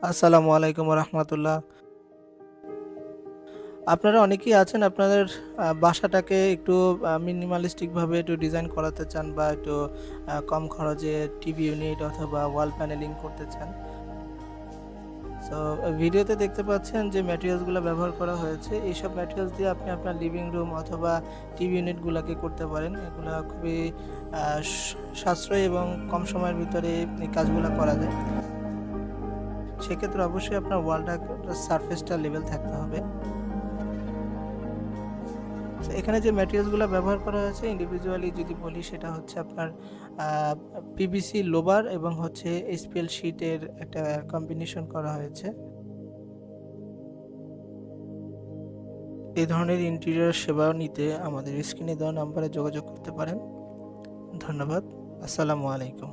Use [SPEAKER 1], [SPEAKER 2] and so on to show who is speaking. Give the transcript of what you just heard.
[SPEAKER 1] আসসালামু আলাইকুম রহমতুল্লাহ। আপনারা অনেকেই আছেন আপনাদের বাসাটাকে একটু মিনিমালিস্টিক ভাবে একটু ডিজাইন করাতে চান বা একটু কম খরচে টিভি ইউনিট অথবা ওয়াল প্যানেলিং করতে চান। সো ভিডিওতে দেখতে পাচ্ছেন যে ম্যাটেরিয়ালসগুলো ব্যবহার করা হয়েছে, এইসব ম্যাটেরিয়ালস দিয়ে আপনি আপনার লিভিং রুম অথবা টিভি ইউনিটগুলোকে করতে পারেন। এগুলা খুবই সাশ্রয়ী এবং কম সময়ের ভিতরে এই কাজগুলো করা যায়। সেক্ষেত্রে অবশ্যই আপনার ওয়ালটা সারফেসটা লেভেল থাকতে হবে। তো এখানে যে ম্যাটেরিয়ালসগুলো ব্যবহার করা হয়েছে ইন্ডিভিজুয়ালি যদি বলি, সেটা হচ্ছে আপনার পিভিসি লোবার এবং হচ্ছে এসপিএল শিটের একটা কম্বিনেশন করা হয়েছে। এই ধরনের ইন্টেরিয়র সেবা নিতে আমাদের স্ক্রিনে দেওয়া নাম্বারে যোগাযোগ করতে পারেন। ধন্যবাদ। আসসালামু আলাইকুম।